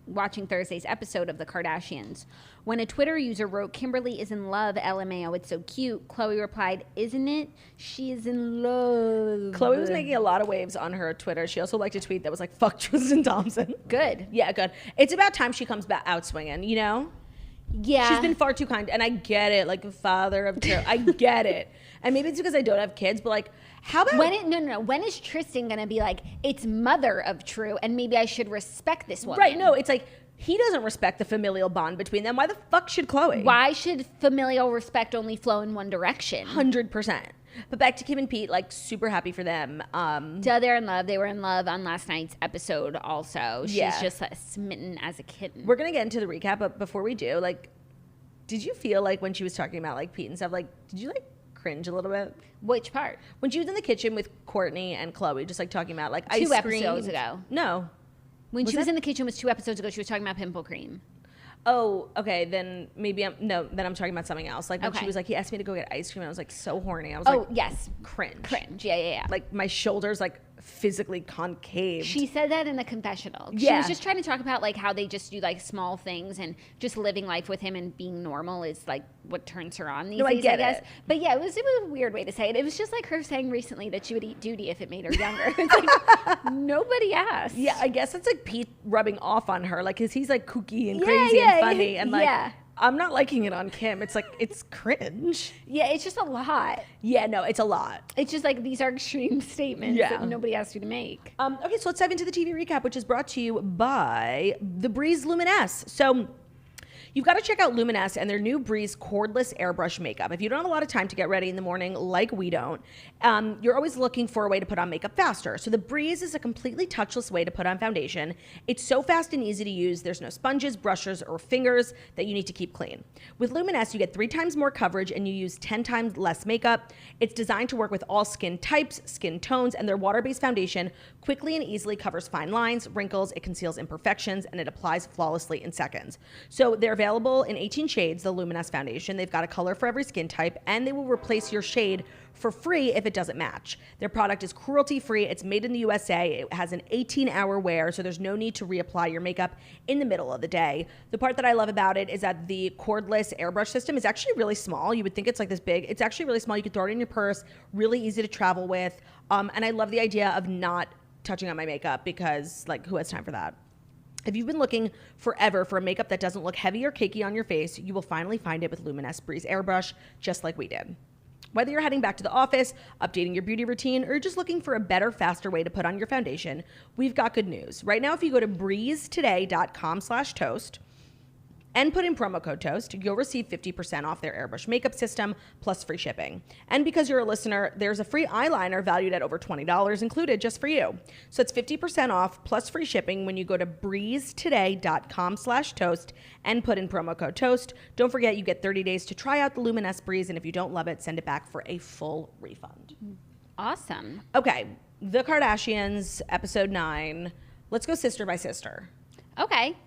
watching Thursday's episode of The Kardashians. When a Twitter user wrote, "Kimberly is in love, LMAO, it's so cute," Khloe replied, "Isn't it? She is in love." Khloe was making a lot of waves on her Twitter. She also liked a tweet that was like, "Fuck Tristan Thompson." Good. Yeah, good. It's about time she comes back out swinging, you know? Yeah. She's been far too kind, and I get it, like a father of two. I get it. And maybe it's because I don't have kids, but like, how about when is Tristan gonna be like, it's mother of true, and maybe I should respect this woman? Right, no, it's like he doesn't respect the familial bond between them. Why the fuck should Khloe? Why should familial respect only flow in one direction? 100%. But back to Kim and Pete, like super happy for them. Duh, they're in love. They were in love on last night's episode also. She's Yeah. just smitten as a kitten. We're gonna get into the recap, but before we do, like, did you feel like when she was talking about like Pete and stuff, like, did you like cringe a little bit? Which part? When she was in the kitchen with Courtney and Khloe, just like talking about like ice 2 cream. episodes ago. No. When Was she was that- in the kitchen was 2 episodes ago. She was talking about pimple cream. Oh, okay. Then maybe I'm talking about something else. Like when Okay. she was like, he asked me to go get ice cream, and I was like so horny. I was Oh, like, yes. cringe. Cringe. Yeah. Like my shoulders like physically concave. She said that in the confessional. She Yeah. was just trying to talk about like how they just do like small things and just living life with him and being normal is like what turns her on these No, I days, get I guess. it. But yeah, it was a weird way to say it. It was just like her saying recently that she would eat duty if it made her younger. It's like nobody asked. Yeah, I guess it's like Pete rubbing off on her, like, cause he's like kooky and Yeah, crazy yeah, and funny, and like, yeah. I'm not liking it on Kim. It's like it's cringe. Yeah, it's just a lot. Yeah, no, it's a lot. It's just like these are extreme statements Yeah. that nobody asked you to make. Okay, so let's dive into the TV recap, which is brought to you by the Breeze Luminesse. So you've got to check out Luminesse and their new Breeze cordless airbrush makeup. If you don't have a lot of time to get ready in the morning like we don't, you're always looking for a way to put on makeup faster. So the Breeze is a completely touchless way to put on foundation. It's so fast and easy to use. There's no sponges, brushes, or fingers that you need to keep clean. With Luminesse, you get 3 times more coverage and you use 10 times less makeup. It's designed to work with all skin types, skin tones, and their water-based foundation quickly and easily covers fine lines, wrinkles, it conceals imperfections, and it applies flawlessly in seconds. So they're available in 18 shades, the Luminesse foundation. They've got a color for every skin type, and they will replace your shade for free if it doesn't match. Their product is cruelty-free. It's made in the USA. It has an 18-hour wear, so there's no need to reapply your makeup in the middle of the day. The part that I love about it is that the cordless airbrush system is actually really small. You would think it's like this big. It's actually really small. You could throw it in your purse, really easy to travel with. And I love the idea of not touching on my makeup because, like, who has time for that? If you've been looking forever for a makeup that doesn't look heavy or cakey on your face, you will finally find it with Luminesse Breeze Airbrush, just like we did. Whether you're heading back to the office, updating your beauty routine, or just looking for a better, faster way to put on your foundation, we've got good news. Right now, if you go to breezetoday.com/toast and put in promo code TOAST, you'll receive 50% off their airbrush makeup system plus free shipping. And because you're a listener, there's a free eyeliner valued at over $20 included just for you. So it's 50% off plus free shipping when you go to breezetoday.com/toast and put in promo code TOAST. Don't forget, you get 30 days to try out the Luminesse Breeze, and if you don't love it, send it back for a full refund. Awesome. Okay, The Kardashians, episode 9. Let's go sister by sister. Okay.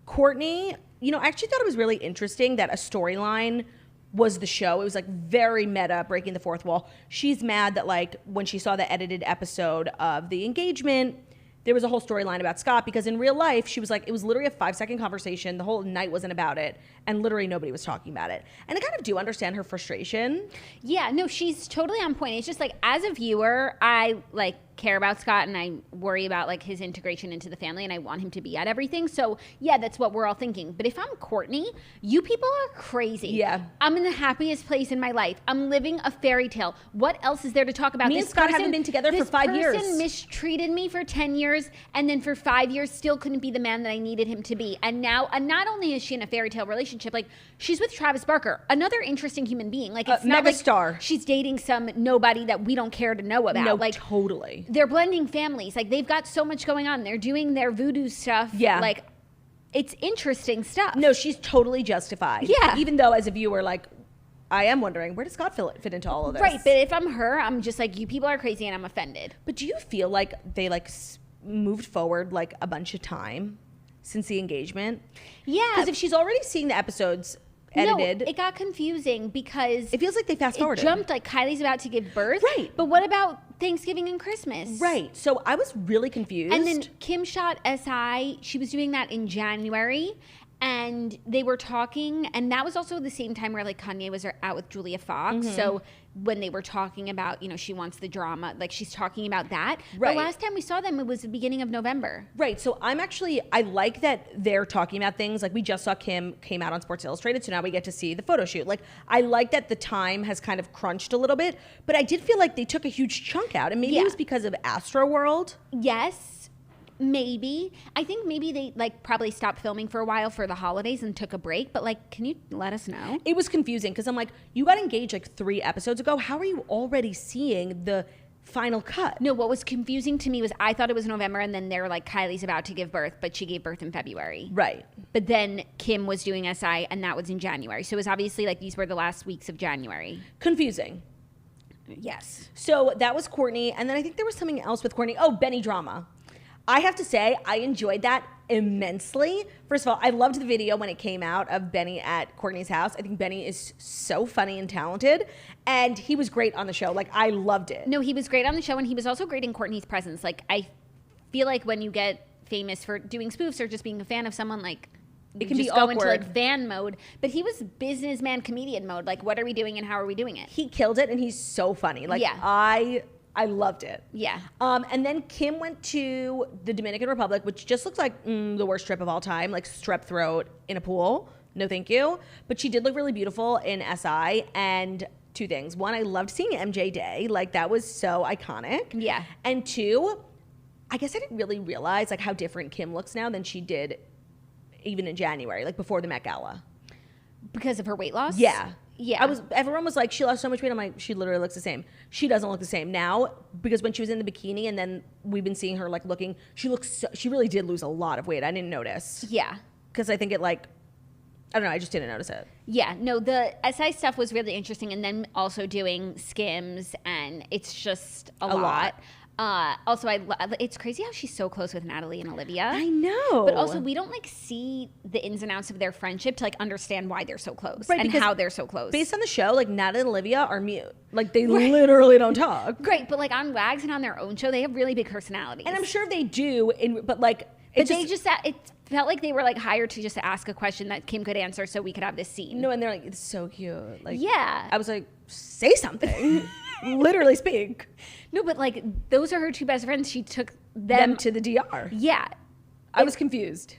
Courtney, you know, I actually thought it was really interesting that a storyline was the show. It was like very meta, breaking the fourth wall. She's mad that like when she saw the edited episode of the engagement, there was a whole storyline about Scott because in real life, she was like, it was literally a 5-second conversation. The whole night wasn't about it. And literally nobody was talking about it. And I kind of do understand her frustration. Yeah, no, she's totally on point. It's just like as a viewer, I like care about Scott and I worry about like his integration into the family and I want him to be at everything. So yeah, that's what we're all thinking. But if I'm Courtney, you people are crazy. Yeah. I'm in the happiest place in my life. I'm living a fairy tale. What else is there to talk about? Me and Scott haven't been together for 5 years. This person mistreated me for 10 years and then for 5 years still couldn't be the man that I needed him to be. And now, not only is she in a fairy tale relationship, like she's with Travis Barker, another interesting human being. Like it's not megastar. like she's dating some nobody that we don't care to know about. No, like totally. they're blending families. Like, they've got so much going on. They're doing their voodoo stuff. Yeah. Like, it's interesting stuff. No, she's totally justified. Yeah. Even though as a viewer, like, I am wondering, where does Scott fit into all of this? Right, but if I'm her, I'm just like, you people are crazy and I'm offended. But do you feel like they, like, moved forward, like, a bunch of time since the engagement? Yeah. Because if she's already seeing the episodes edited. No, it got confusing because it feels like they fast forwarded. It jumped, like, Kylie's about to give birth. Right. But what about Thanksgiving and Christmas? Right. So I was really confused. And then Kim shot SI. She was doing that in January. And they were talking, and that was also the same time where, like, Kanye was out with Julia Fox. Mm-hmm. So when they were talking about, you know, she wants the drama, like, she's talking about that. Right. The last time we saw them, it was the beginning of November. Right. So I like that they're talking about things. Like, we just saw Kim came out on Sports Illustrated, so now we get to see the photo shoot. Like, I like that the time has kind of crunched a little bit, but I did feel like they took a huge chunk out, and maybe it was because of Astroworld. Yes. Maybe. I think maybe they, like, probably stopped filming for a while for the holidays and took a break. But, like, can you let us know? It was confusing because I'm like, you got engaged like 3 episodes ago. How are you already seeing the final cut? No, what was confusing to me was I thought it was November, and then they're like, Kylie's about to give birth, but she gave birth in February. Right. But then Kim was doing SI, and that was in January. So it was obviously like these were the last weeks of January. Confusing. Yes. So that was Courtney. And then I think there was something else with Courtney. Oh, Benny drama. I have to say, I enjoyed that immensely. First of all, I loved the video when it came out of Benny at Courtney's house. I think Benny is so funny and talented, and he was great on the show. Like, I loved it. No, he was great on the show, and he was also great in Courtney's presence. Like, I feel like when you get famous for doing spoofs or just being a fan of someone, like, it can just be go into, awkward. like, fan mode. But he was businessman comedian mode. Like, what are we doing and how are we doing it? He killed it, and he's so funny. Like, Yeah. I loved it. Yeah. And then Kim went to the Dominican Republic, which just looks like the worst trip of all time, like strep throat in a pool. No, thank you. But she did look really beautiful in SI. And 2 things. 1, I loved seeing MJ Day. Like, that was so iconic. Yeah. And 2, I guess I didn't really realize, like, how different Kim looks now than she did even in January, like before the Met Gala. Because of her weight loss? Yeah. Yeah. Everyone was like, she lost so much weight. I'm like, she literally looks the same. She doesn't look the same now, because when she was in the bikini and then we've been seeing her, like, looking, she really did lose a lot of weight. I didn't notice. Yeah. Because I think it, like, I don't know, I just didn't notice it. Yeah, no, the SI stuff was really interesting, and then also doing Skims, and it's just a lot. Also, it's crazy how she's so close with Natalie and Olivia. I know. But also, we don't, like, see the ins and outs of their friendship to, like, understand why they're so close, Right, and how they're so close. Based on the show, like, Natalie and Olivia are mute. Like, they literally don't talk. Great, but, like, on Wags and on their own show, they have really big personalities. And I'm sure they do, but, like, it felt like they were, like, hired to just ask a question that Kim could answer so we could have this scene. No, and they're like, it's so cute. Like, yeah. I was like, say something. Literally speak. No, but, like, those are her 2 best friends. She took them to the DR. Yeah. I was confused.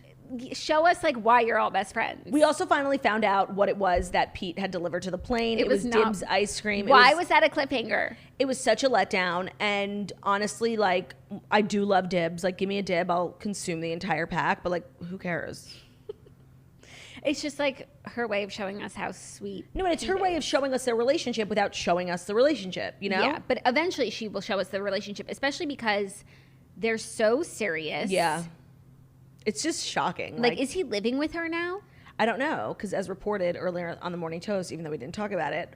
Show us, like, why you're all best friends. We also finally found out what it was that Pete had delivered to the plane. It was Dibs ice cream. Why was that a cliffhanger? It was such a letdown. And honestly, like, I do love Dibs. Like, give me a dib, I'll consume the entire pack. But, like, who cares? It's just, like, her way of showing us how sweet. No, and it's her way of showing us their relationship without showing us the relationship, you know? Yeah, but eventually she will show us the relationship, especially because they're so serious. Yeah. It's just shocking. Like, is he living with her now? I don't know, because as reported earlier on the Morning Toast, even though we didn't talk about it,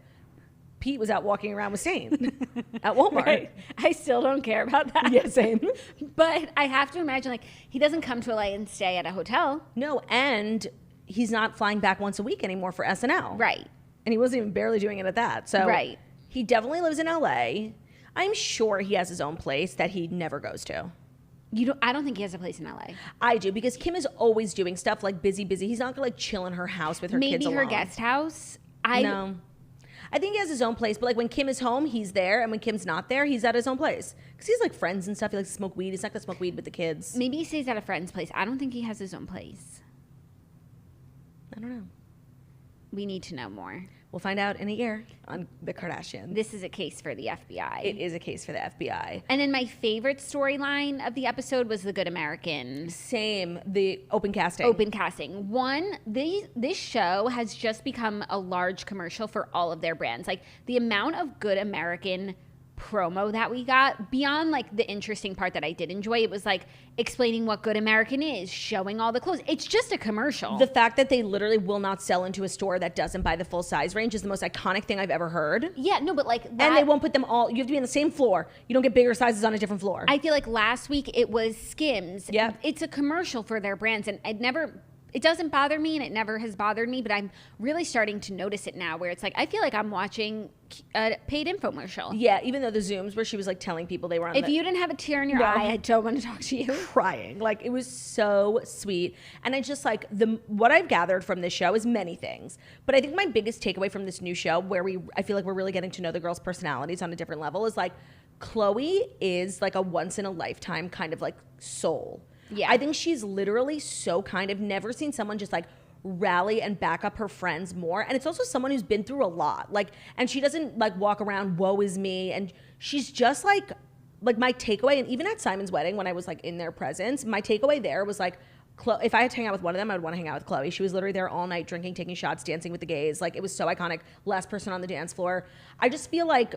Pete was out walking around with Stain at Walmart. Right. I still don't care about that. Yeah, same. But I have to imagine, like, he doesn't come to LA and stay at a hotel. No, and he's not flying back once a week anymore for SNL. Right. And he wasn't even barely doing it at that. So right. He definitely lives in LA. I'm sure he has his own place that he never goes to. I don't think he has a place in LA. I do, because Kim is always doing stuff, like, busy. He's not gonna, like, chill in her house with her kids alone. Maybe her guest house. No. I think he has his own place, but, like, when Kim is home, he's there, and when Kim's not there, he's at his own place. Because he has, like, friends and stuff. He likes to smoke weed. He's not gonna smoke weed with the kids. Maybe he stays at a friend's place. I don't think he has his own place. I don't know. We need to know more. We'll find out in a year on the Kardashians. This is a case for the FBI. It is a case for the FBI. And then my favorite storyline of the episode was the Good American. Same. The open casting. Open casting. This show has just become a large commercial for all of their brands. Like, the amount of Good American promo that we got, beyond like the interesting part that I did enjoy, it was like explaining what good American is, showing all the clothes. It's just a commercial. The fact that they literally will not sell into a store that doesn't buy the full size range is the most iconic thing I've ever heard. Yeah, no, but like and they won't put them all, you have to be on the same floor. You don't get bigger sizes on a different floor. I feel like last week it was Skims. Yeah. It's a commercial for their brands, and it doesn't bother me, and it never has bothered me, but I'm really starting to notice it now, where it's like, I feel like I'm watching a paid infomercial. Yeah, even though the Zooms where she was like telling people they were on If you didn't have a tear in your eye, I don't want to talk to you. Crying. Like, it was so sweet. And I just like, what I've gathered from this show is many things. But I think my biggest takeaway from this new show, where I feel like we're really getting to know the girls' personalities on a different level, is like, Khloe is like a once in a lifetime kind of like soul. Yeah. I think she's literally so kind. I've never seen someone just like rally and back up her friends more. And it's also someone who's been through a lot. Like, and she doesn't like walk around, woe is me. And she's just like my takeaway, and even at Simon's wedding, when I was like in their presence, my takeaway there was like, if I had to hang out with one of them, I would want to hang out with Khloe. She was literally there all night, drinking, taking shots, dancing with the gays. Like, it was so iconic. Last person on the dance floor. I just feel like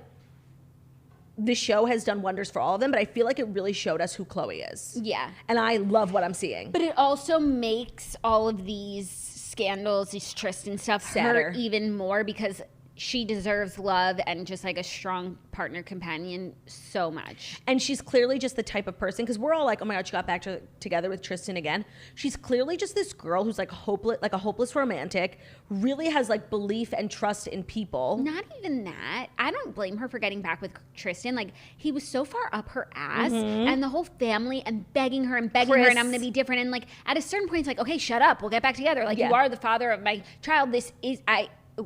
the show has done wonders for all of them, but I feel like it really showed us who Khloe is. Yeah. And I love what I'm seeing. But it also makes all of these scandals, these Tristan stuff, sadder, hurt even more, because she deserves love and just like a strong partner companion so much. And she's clearly just the type of person, because we're all like, oh my God, she got back together with Tristan again. She's clearly just this girl who's like a hopeless romantic, really has like belief and trust in people. Not even that. I don't blame her for getting back with Tristan. Like, he was so far up her ass, and the whole family, and begging her, and I'm going to be different. And like, at a certain point, it's like, okay, shut up. We'll get back together. Like, you are the father of my child.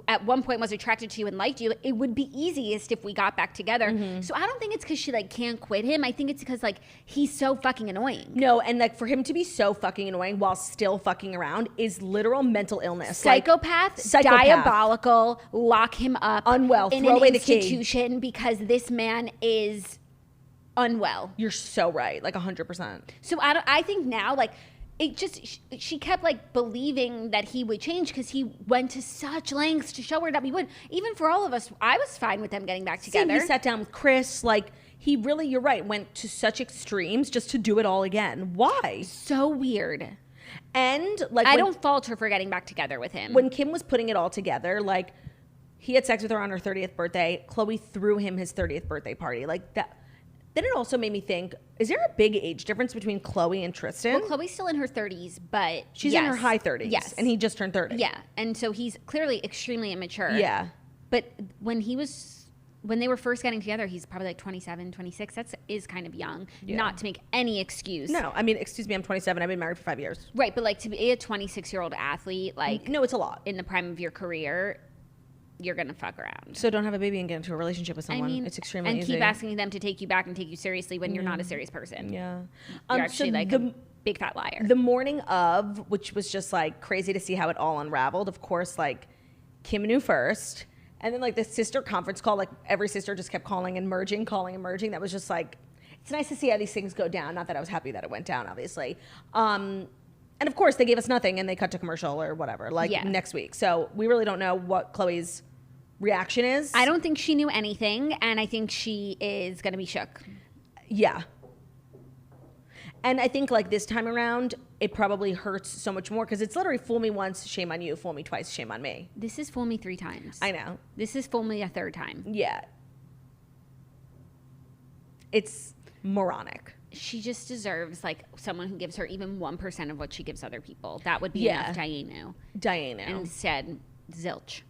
At one point was attracted to you and liked you. It would be easiest if we got back together. So I don't think it's because she like can't quit him. I think it's because like he's so fucking annoying. No, and like for him to be so fucking annoying while still fucking around is literal mental illness. Psychopath, diabolical, lock him up, unwell, in throw an away the key. institution because this man is unwell. You're so right, like 100%. So I think now like, she kept like believing that he would change because he went to such lengths to show her that he would. Even for all of us, I was fine with them getting back together. He sat down with Chris, like he really, you're right, went to such extremes just to do it all again. Why? So weird. And like, I don't fault her for getting back together with him. When Kim was putting it all together, like he had sex with her on her 30th birthday. Khloe threw him his 30th birthday party. Like that. Then it also made me think, is there a big age difference between Khloe and Tristan? Well, Khloe's still in her 30s, but she's in her high 30s. Yes. And he just turned 30. Yeah. And so he's clearly extremely immature. Yeah. But when they were first getting together, he's probably like 27, 26. That is kind of young. Yeah. Not to make any excuse. No, I mean, excuse me, I'm 27. I've been married for 5 years. Right. But like to be a 26-year-old athlete, like. No, it's a lot. In the prime of your career, you're going to fuck around. So don't have a baby and get into a relationship with someone. I mean, it's extremely easy. And keep asking them to take you back and take you seriously when you're not a serious person. Yeah. You're actually so like a big fat liar. The morning of, which was just like crazy to see how it all unraveled. Of course, like Kim knew first. And then like the sister conference call, like every sister just kept calling and merging. That was just like, it's nice to see how these things go down. Not that I was happy that it went down, obviously. And of course they gave us nothing and they cut to commercial or whatever, like next week. So we really don't know what Khloe's reaction is. I don't think she knew anything, and I think she is going to be shook. Yeah. And I think like this time around, it probably hurts so much more because it's literally fool me once, shame on you, fool me twice, shame on me. This is fool me 3 times. I know. This is fool me a 3rd time. Yeah. It's moronic. She just deserves like someone who gives her even 1% of what she gives other people. That would be enough, Diana. Instead, zilch.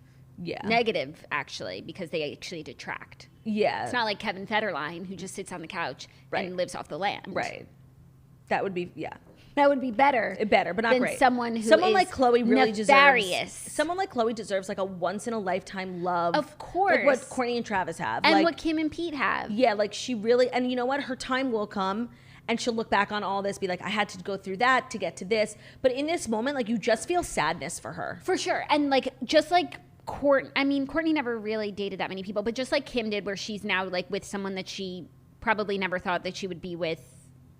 Yeah. Negative, actually, because they actually detract. Yeah. It's not like Kevin Federline, who just sits on the couch and lives off the land. Right. That would be, That would be better. Better, but not great. Someone who someone is like Khloe really nefarious. Someone like Khloe deserves like a once-in-a-lifetime love. Of course. Like what Kourtney and Travis have. And like, what Kim and Pete have. Yeah, like she really, and you know what? Her time will come. And she'll look back on all this, be like, I had to go through that to get to this. But in this moment, like, you just feel sadness for her. For sure. And, like, just like Kourtney never really dated that many people, but just like Kim did, where she's now, like, with someone that she probably never thought that she would be with,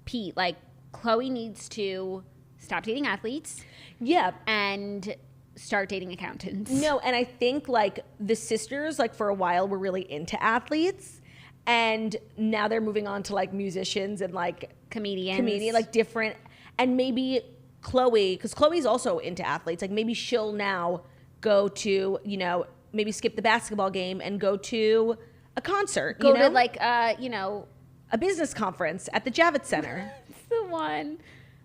Pete. Like, Khloe needs to stop dating athletes. Yeah. And start dating accountants. No, and I think, like, the sisters, like, for a while were really into athletes. And now they're moving on to like musicians and like Comedians. like different. And maybe Khloe, because Khloe's also into athletes, like maybe she'll now go to, you know, maybe skip the basketball game and go to a concert. Go you know? to like, you know, a business conference at the Javits Center. what's the one?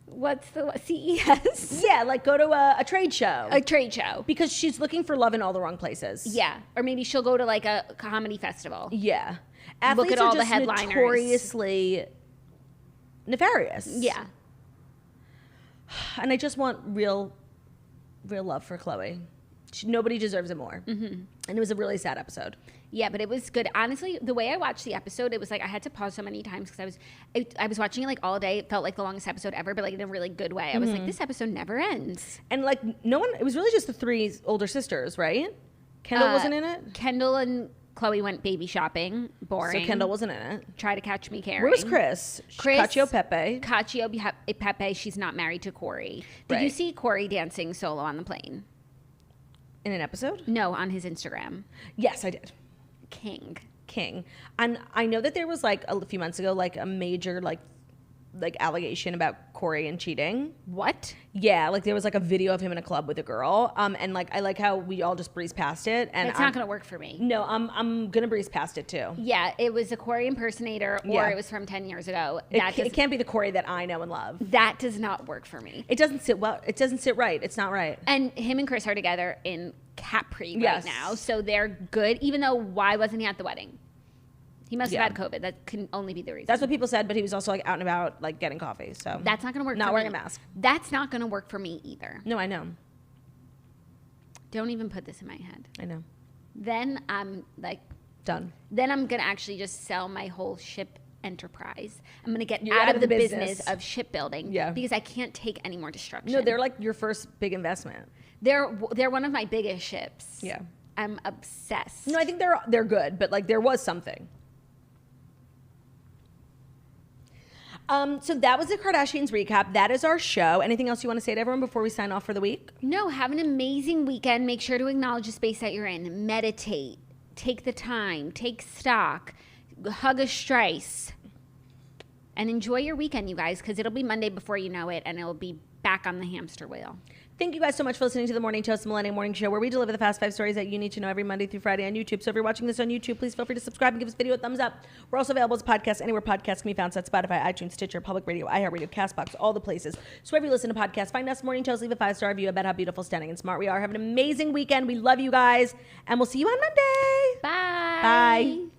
What's the CES? Yeah, like go to a trade show. A trade show. Because she's looking for love in all the wrong places. Yeah. Or maybe she'll go to like a comedy festival. Yeah. Athletes Look at all are the just headliners. notoriously nefarious. Yeah. And I just want real love for Khloe. Nobody deserves it more. Mm-hmm. And it was a really sad episode. Yeah, but it was good. Honestly, the way I watched the episode, it was like I had to pause so many times because I was watching it like all day. It felt like the longest episode ever, but like in a really good way. I was like, this episode never ends. And like no one, it was really just the three older sisters, right? Kendall wasn't in it? Kendall and Khloe went baby shopping. Boring. So Kendall wasn't in it. Try to catch me, Carrie. Where was Chris? Cacio Pepe. Cacio Pepe. She's not married to Corey. Did you see Corey dancing solo on the plane? In an episode? No, on his Instagram. Yes, I did. King. And I know that there was like a few months ago, like a major like allegation about Corey and cheating. What? Yeah, like there was like a video of him in a club with a girl. And like I like how we all just breeze past it. And it's not gonna work for me. No, I'm gonna breeze past it too. Yeah, it was a Corey impersonator, or it was from 10 years ago. It can't be the Corey that I know and love. That does not work for me. It doesn't sit well. It doesn't sit right. It's not right. And him and Chris are together in Capri right now, so they're good. Even though, why wasn't he at the wedding? He must have had COVID. That can only be the reason. That's what people said, but he was also like out and about, like getting coffee. So that's not going to work. Not for wearing me. a mask. That's not going to work for me either. No, I know. Don't even put this in my head. I know. Then I'm like done. Then I'm going to actually just sell my whole ship enterprise. I'm going to get out of the business of shipbuilding. Yeah. Because I can't take any more destruction. No, they're like your first big investment. They're one of my biggest ships. Yeah. I'm obsessed. No, I think they're good, but like there was something. So that was the Kardashians recap. That is our show. Anything else you want to say to everyone before we sign off for the week? No, have an amazing weekend. Make sure to acknowledge the space that you're in. Meditate. Take the time. Take stock. Hug a Strice. And enjoy your weekend, you guys, because it'll be Monday before you know it, and it'll be back on the hamster wheel. Thank you guys so much for listening to the Morning Toast Millennial Morning Show, where we deliver the fast 5 stories that you need to know every Monday through Friday on YouTube. So if you're watching this on YouTube, please feel free to subscribe and give this video a thumbs up. We're also available as podcasts anywhere podcasts can be found, so that's Spotify, iTunes, Stitcher, Public Radio, iHeartRadio, CastBox, all the places. So wherever you listen to podcasts, find us, Morning Toast, leave a 5-star review about how beautiful, stunning, and smart we are. Have an amazing weekend. We love you guys, and we'll see you on Monday. Bye. Bye.